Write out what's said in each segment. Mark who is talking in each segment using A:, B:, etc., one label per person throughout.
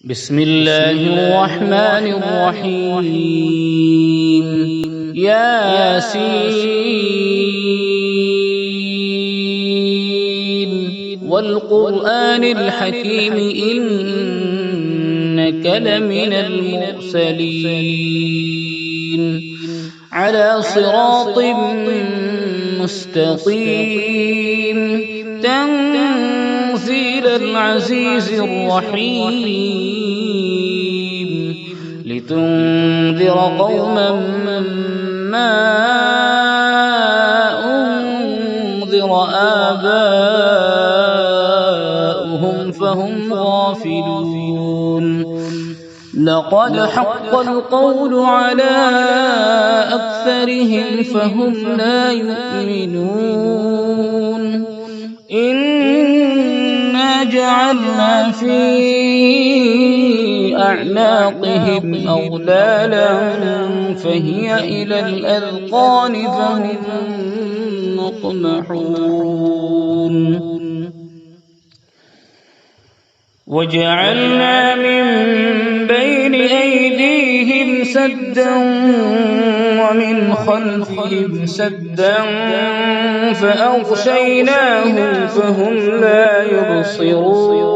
A: بسم الله الرحمن الرحيم. ياسين والقرآن الحكيم إنك لمن المرسلين على صراط مستقيم تنزيل العزيز الرحيم لتنذر قوما ما أنذر آباؤهم فهم غافلون. لقد حق القول على أكثرهم فهم لا يؤمنون. إنا جعلنا في أعناقهم أغلالا فهي إلى الأذقان فهم مقمحون. وجعلنا من بين أيديهم سدا ومن خلفهم سدا فأغشيناهم فهم لا يبصرون.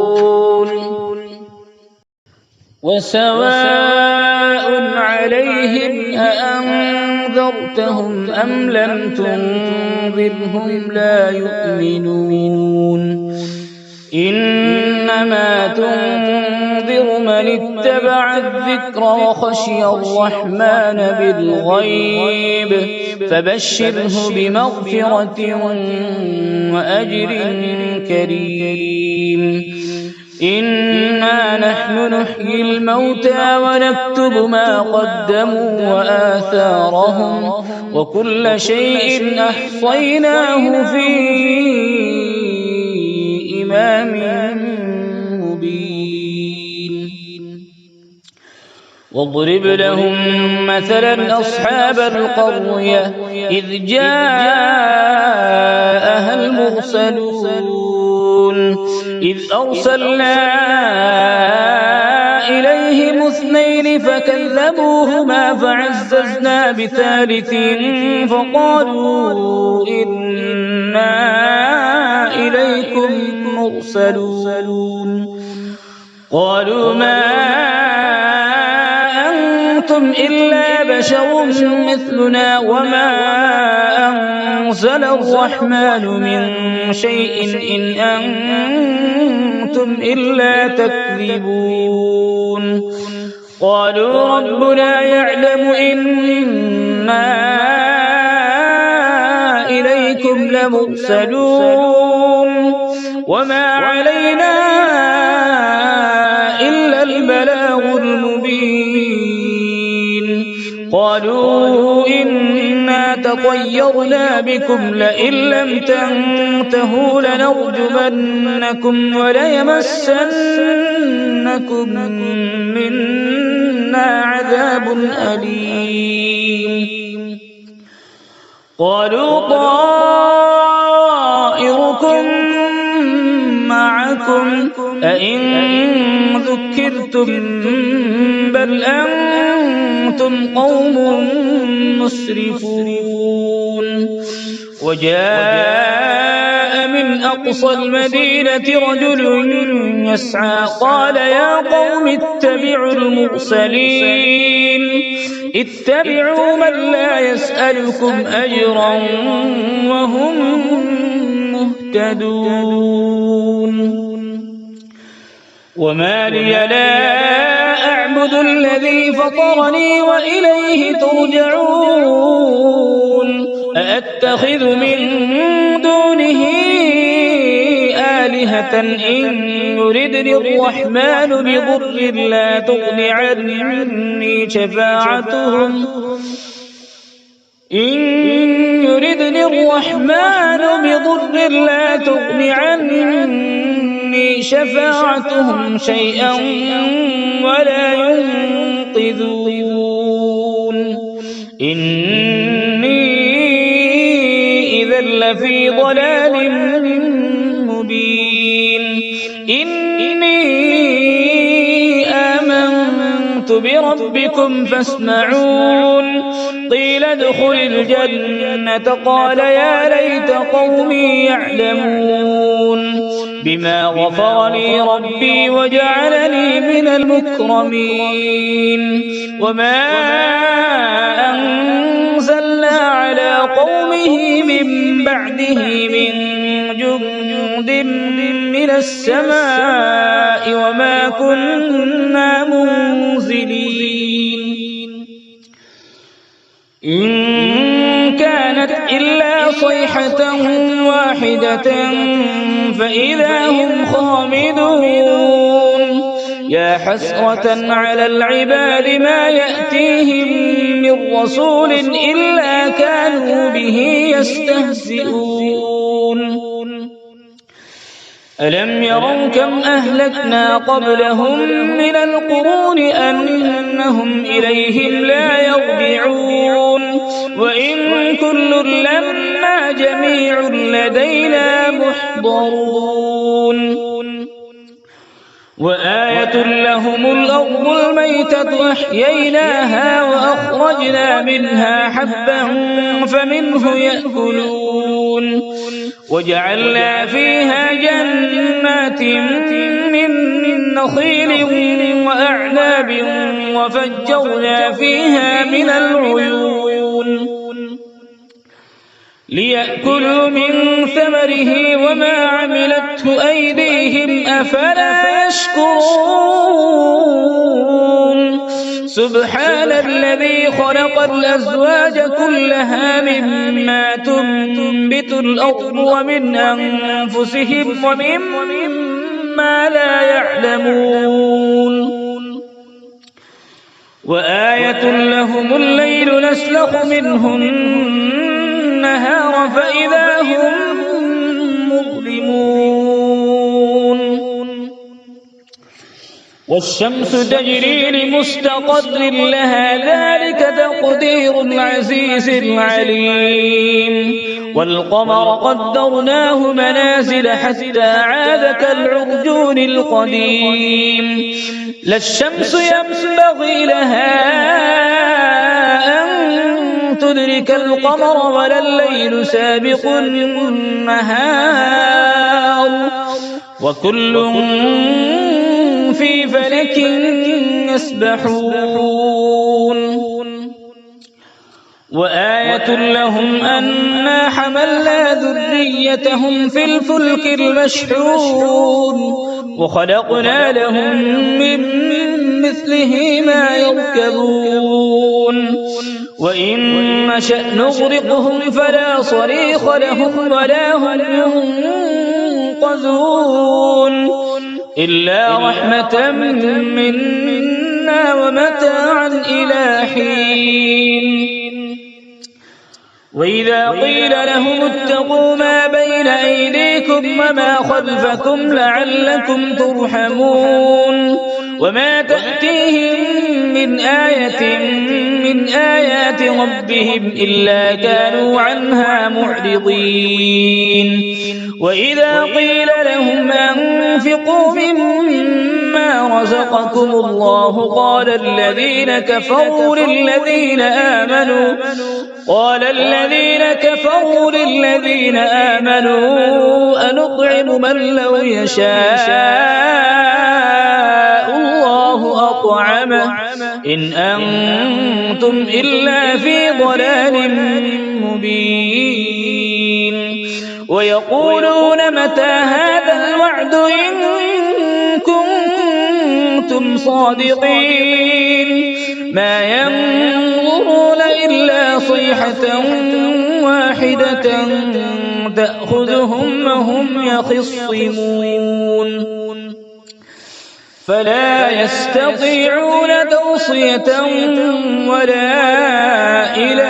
A: وسواء عليهم أأنذرتهم أم لم تنذرهم لا يؤمنون. إنما تنذر من اتبع الذكر وخشي الرحمن بالغيب فبشره بمغفرة وأجر كريم. إنا نحن نحيي الموتى ونكتب ما قدموا وآثارهم وكل شيء أحصيناه في إمام مبين. واضرب لهم مثلا أصحاب القرية إذ جاءها المرسلون إذ أرسلنا إليهم اثنين فكذبوهما فعززنا بثالث فقالوا إنا إليكم مرسلون. قالوا ما أنتم إلا بشر مثلنا وما أنزل الرحمن من شيء إن أنتم إلا تكذبون. قالوا ربنا يعلم إنا إليكم لمرسلون وما علينا إلا البلاغ المبين. قالوا إنا تطيرنا بكم لئن لم تنتهوا لنرجمنكم وليمسنكم منا عذاب أليم. قالوا طائركم معكم أئن ذكرتم بل أنتم قوم مسرفون. وجاء من أقصى المدينة رجل يسعى قال يا قوم اتبعوا المرسلين اتبعوا من لا يسألكم أجرا وهم مهتدون. وما لي لا أعبد الذي فطرني وإليه ترجعون. أأتخذ من دونه آلهة إن يردني الرحمن بضر لا تغن عني شفاعتهم إن يردني الرحمن بضر لا تغن عني شفاعتهم شيئا ولا ينقذون. إني إذا لفي ضلال مبين. إني آمنت بربكم فاسمعون قيل ادخل الجنة قال يا ليت قومي يعلمون بما غفر لي ربي وجعلني من المكرمين وما أنزلنا على قومه من بعده من جند من السماء وما كنا منزلين إن كانت إلا صيحة واحدة فإذا هم خامدون يا حسرة على العباد ما يأتيهم من رسول إلا كانوا به يستهزئون ألم يروا كم أهلكنا قبلهم من القرون أنهم إليهم لا يرجعون وإن كل لما جميع لدينا محضرون وآية لهم الأرض الميتة أحييناها وأخرجنا منها حبا فمنه يأكلون وجعلنا فيها جنات من نخيل وأعناب وفجرنا فيها من العيون ليأكلوا من ثمره وما عملته أيديهم أفلا يشكرون سبحان الذي خلق الأزواج كلها مما تنبت الأرض ومن أنفسهم ومما لا يعلمون وآية لهم الليل نسلخ منه النهار فإذا هم مظلمون والشمس تجري لمستقر لها ذلك تقدير العزيز العليم والقمر قدرناه منازل حتى عاد كالعرجون القديم لا الشمس ينبغي لها أن تدرك القمر ولا الليل سابق النهار وكل في فلك يسبحون وآية لهم أنا حملنا ذريتهم في الفلك المشحون وخلقنا لهم من مثله ما يركبون وإن نشأ نغرقهم فلا صريخ لهم ولا هم ينقذون إلا رحمة منا ومتاعا إلى حين وإذا قيل لهم اتقوا ما بين أيديكم وما خلفكم لعلكم ترحمون وما تأتيهم من آية من آيات ربهم إلا كانوا عنها معرضين وإذا قيل لهم أنفقوا مما رزقكم الله قال الذين كفروا للذين آمنوا أنطعم من لو يشاء الله أطعمه إن أنتم إلا في ضلال مبين ويقولون متى هذا الوعد إن كنتم صادقين ما ينظرون إلا صيحة واحدة تأخذهم وهم يخصمون فلا يستطيعون توصية ولا إلى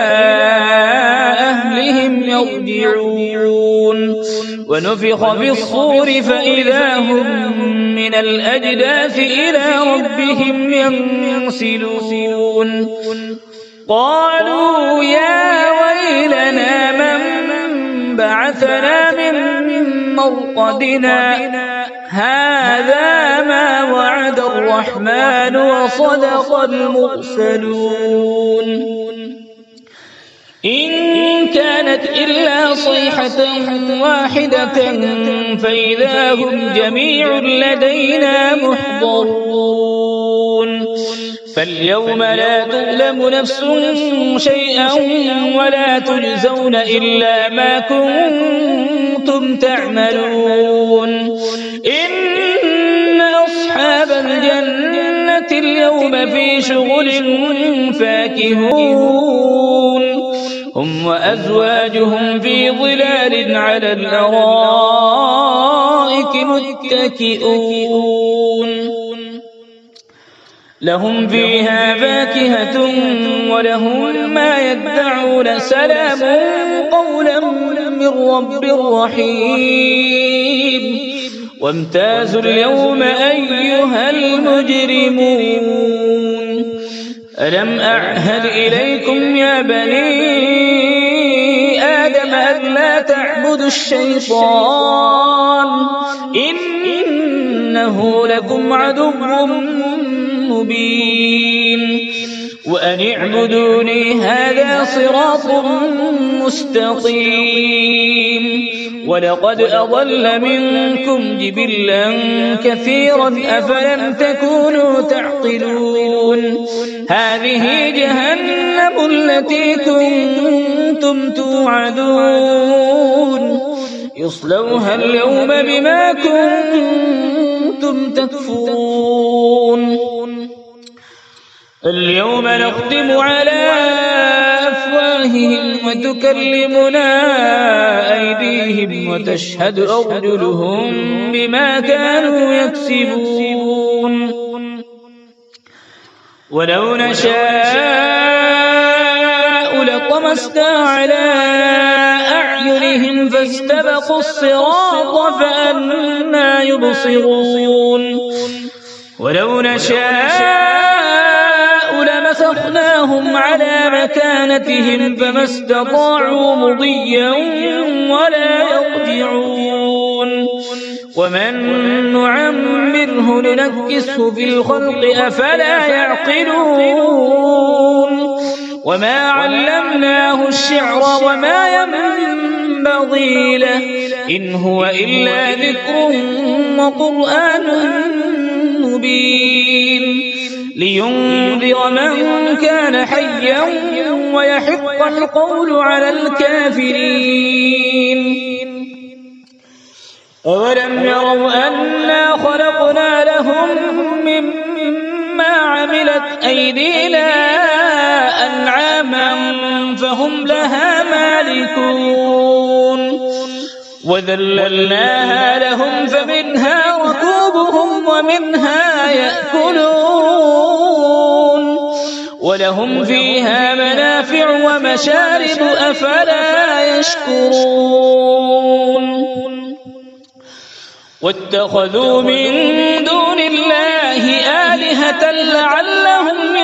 A: أهلهم يرجعون ونفخ في الصور فإذا هم من الأجداث إلى ربهم ينسلون قالوا يا ويلنا من بعثنا من مرقدنا هذا ما وعد الرحمن وصدق المرسلون إن كانت إلا صيحة واحدة فإذا هم جميع لدينا محضرون فاليوم لا تظلم نفس شيئا ولا تجزون إلا ما كنتم تعملون إن أصحاب الجنة اليوم في شغل فاكهون هم وأزواجهم في ظلال على الأرائك متكئون لهم فيها فاكهة ولهم ما يدعون سلام قولا من رب رحيم وامتازوا اليوم أيها المجرمون ألم أعهد إليكم يا بني آدم ألا تعبدوا الشيطان إنه لكم عدو مبين وأن اعبدوني هذا صراط مستقيم ولقد أضل منكم جبلا كثيرا أفلم تكونوا تعقلون هذه جهنم التي كنتم توعدون يصلوها اليوم بما كنتم تكفرون اليوم نختم على أفواههم وتكلمنا أيديهم وتشهد أرجلهم بما كانوا يكسبون ولو نشاء لطمسنا على أعينهم فاستبقوا الصراط فأنى يبصرون ولو نشاء لمسخناهم على مكانتهم فما استطاعوا مضيا ولا يرجعون ومن نعمره ننكسه في الخلق أفلا يعقلون وما علمناه الشعر وما ينبغي له إن هو إلا ذكر وقرآن مبين لينذر من كان حيا ويحق القول على الكافرين أولم يروا أنا خلقنا لهم مما عملت أيدينا أنعاما فهم لها مالكون وذللناها لهم فمنها ركوبهم ومنها يأكلون ولهم فيها منافع ومشارب أفلا يشكرون واتخذوا من دون الله آلهة لعلهم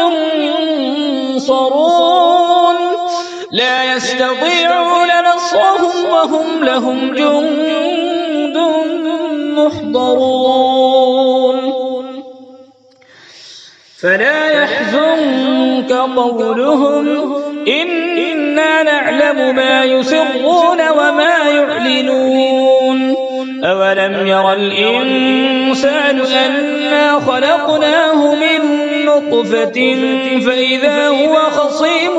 A: ينصرون لا يستطيعون نصرهم وهم لهم جند محضرون فلا يحزنك قولهم إنا نعلم ما يسرون وما يعلنون أولم ير الإنسان أنا خلقناه من نطفة فإذا هو خصيم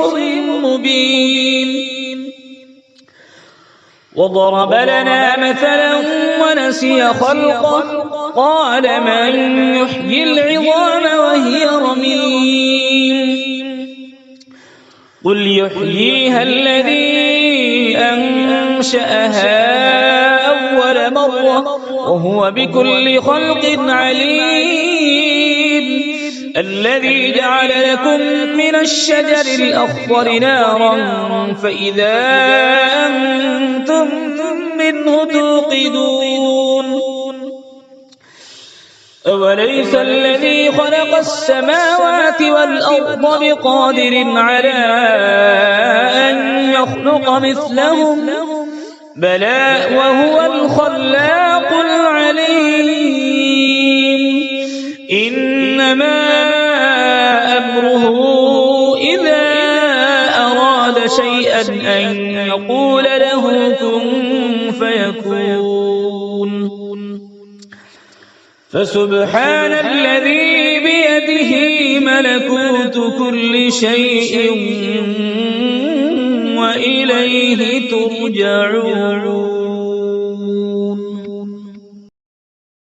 A: مبين وضرب لنا مثلا ونسي خلقه قال من يحيي العظام وهي رميم قل يحييها الذي أنشأها أول مرة وهو بكل خلق عليم الذي جعل لكم من الشجر الأخضر نارا فإذا أنتم منه توقدون أوليس الذي خلق السماوات والأرض بقادر على أن يخلق مثلهم بلى وهو الخلاق العليم أمره إذا أراد شيئا أن يقول له كن فيكون فسبحان الذي بيده ملكوت كل شيء وإليه ترجعون